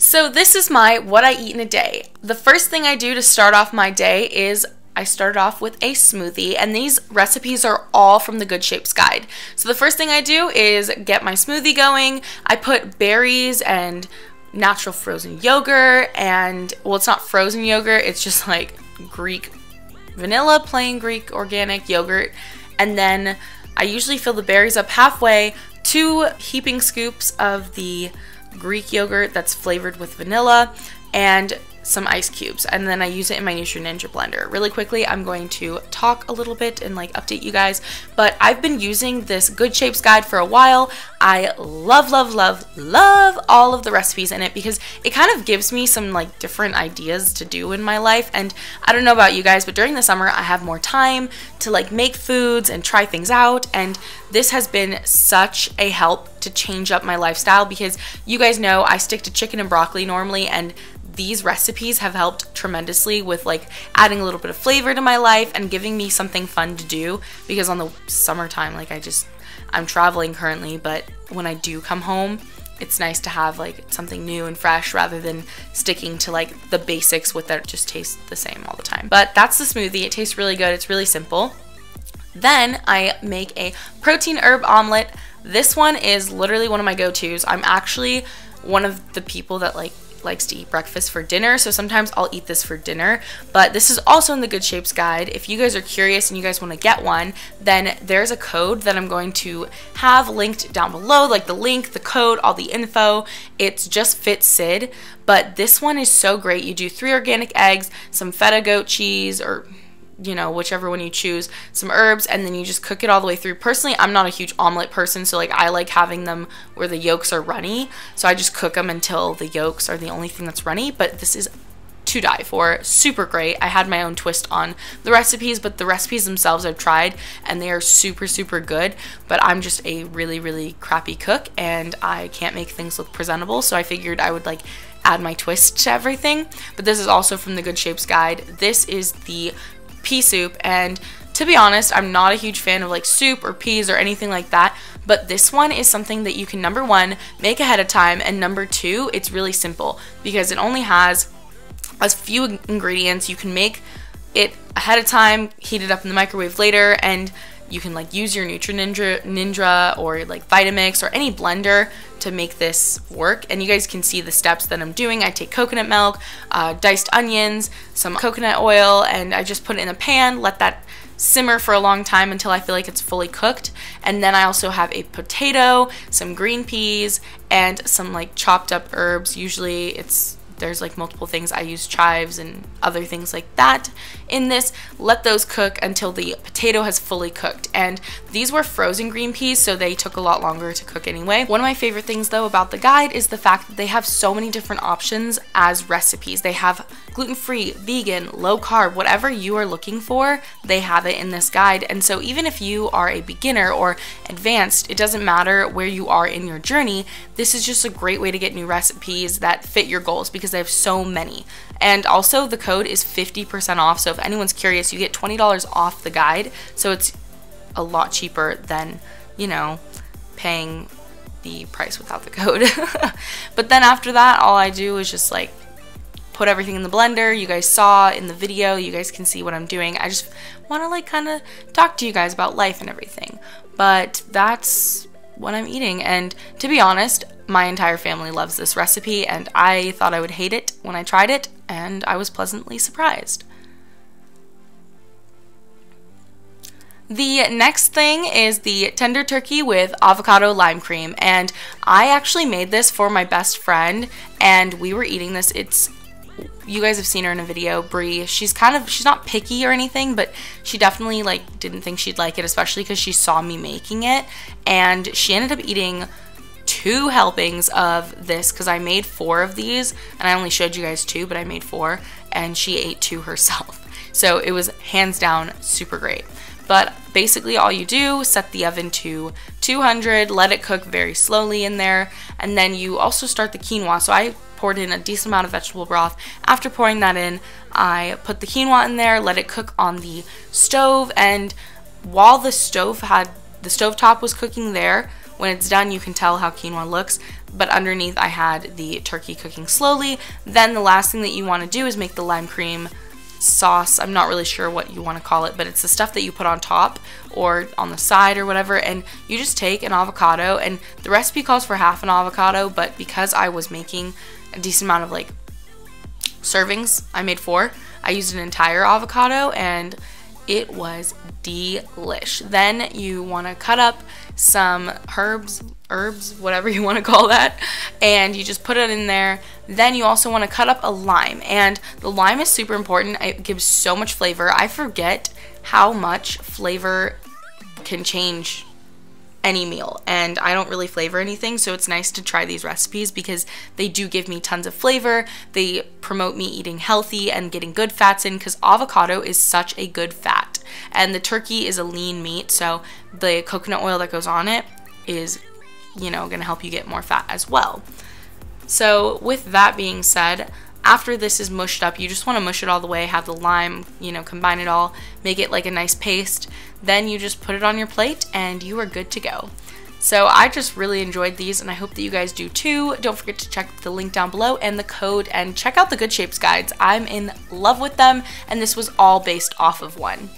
So this is my what I eat in a day. The first thing I do to start off my day is I started off with a smoothie, and these recipes are all from the Goodshapes Guide. So the first thing I do is get my smoothie going. I put berries and natural frozen yogurt, and well, it's not frozen yogurt, it's just like Greek vanilla, plain Greek organic yogurt. And then I usually fill the berries up halfway, 2 heaping scoops of the Greek yogurt that's flavored with vanilla, and some ice cubes, and then I use it in my Ninja blender. Really quickly, I'm going to talk a little bit and like update you guys, but I've been using this Goodshapes Guide for a while. I love all of the recipes in it because it kind of gives me some like different ideas to do in my life. And I don't know about you guys, but during the summer I have more time to like make foods and try things out, and this has been such a help to change up my lifestyle because you guys know I stick to chicken and broccoli normally, and these recipes have helped tremendously with like adding a little bit of flavor to my life and giving me something fun to do, because on the summertime, like I'm traveling currently, but when I do come home, it's nice to have like something new and fresh rather than sticking to like the basics with that just tastes the same all the time. But that's the smoothie. It tastes really good. It's really simple. Then I make a protein herb omelet. This one is literally one of my go-tos. I'm actually one of the people that likes to eat breakfast for dinner, so sometimes I'll eat this for dinner, but this is also in the Goodshapes Guide. If you guys are curious and you guys want to get one, then there's a code that I'm going to have linked down below, like the link, the code, all the info. It's just fit Sid, but this one is so great. You do 3 organic eggs, some feta goat cheese, or you know, whichever one you choose, some herbs, and then you just cook it all the way through. Personally, I'm not a huge omelet person, so like I like having them where the yolks are runny, so I just cook them until the yolks are the only thing that's runny. But this is to die for. Super great. I had my own twist on the recipes, but the recipes themselves I've tried and they are super good, but I'm just a really crappy cook and I can't make things look presentable, so I figured I would like add my twist to everything. But this is also from the Goodshapes Guide. This is the pea soup, and to be honest, I'm not a huge fan of like soup or peas or anything like that, but this one is something that you can, number 1, make ahead of time, and number 2, it's really simple because it only has a few ingredients. You can make it ahead of time, heat it up in the microwave later, and you can like use your Ninja or like Vitamix or any blender to make this work. And you guys can see the steps that I'm doing. I take coconut milk, diced onions, some coconut oil, and I just put it in a pan, let that simmer for a long time until I feel like it's fully cooked. And then I also have a potato, some green peas, and some like chopped up herbs. Usually there's like multiple things. I use chives and other things like that in this. Let those cook until the potato has fully cooked. And these were frozen green peas, so they took a lot longer to cook anyway. One of my favorite things though about the guide is the fact that they have so many different options as recipes. They have gluten-free, vegan, low carb, whatever you are looking for, they have it in this guide. And so even if you are a beginner or advanced, it doesn't matter where you are in your journey, this is just a great way to get new recipes that fit your goals because they have so many. And also the code is 50% off, so if anyone's curious, you get $20 off the guide, so it's a lot cheaper than, you know, paying the price without the code. But then after that, all I do is just like put everything in the blender. You guys saw in the video, you guys can see what I'm doing. I just want to like kind of talk to you guys about life and everything, but that's what I'm eating. And to be honest, my entire family loves this recipe, and I thought I would hate it when I tried it, and I was pleasantly surprised. The next thing is the tender turkey with avocado lime cream, and I actually made this for my best friend, and we were eating this. You guys have seen her in a video, Brie. She's not picky or anything, but she definitely like didn't think she'd like it, especially because she saw me making it, and she ended up eating 2 helpings of this because I made 4 of these, and I only showed you guys 2, but I made 4, and she ate 2 herself. So it was hands down super great. But basically all you do, set the oven to 200, let it cook very slowly in there, and then you also start the quinoa. So I poured in a decent amount of vegetable broth. After pouring that in, I put the quinoa in there, let it cook on the stove, and while the stovetop was cooking there, when it's done, you can tell how quinoa looks. But underneath I had the turkey cooking slowly. Then the last thing that you want to do is make the lime cream sauce. I'm not really sure what you want to call it, but it's the stuff that you put on top or on the side or whatever, and you just take an avocado, and the recipe calls for half an avocado, but because I was making a decent amount of like servings, I made 4, I used an entire avocado and it was delish. Then you want to cut up some herbs, whatever you want to call that, and you just put it in there. Then you also want to cut up a lime, and the lime is super important. It gives so much flavor. I forget how much flavor can change any meal, and I don't really flavor anything, so it's nice to try these recipes because they do give me tons of flavor. They promote me eating healthy and getting good fats in, because avocado is such a good fat, and the turkey is a lean meat, so the coconut oil that goes on it is, you know, gonna help you get more fat as well. So with that being said, after this is mushed up, you just want to mush it all the way, have the lime, you know, combine it all, make it like a nice paste. Then you just put it on your plate and you are good to go. So I just really enjoyed these, and I hope that you guys do too. Don't forget to check the link down below and the code, and check out the Goodshapes guides. I'm in love with them, and this was all based off of one.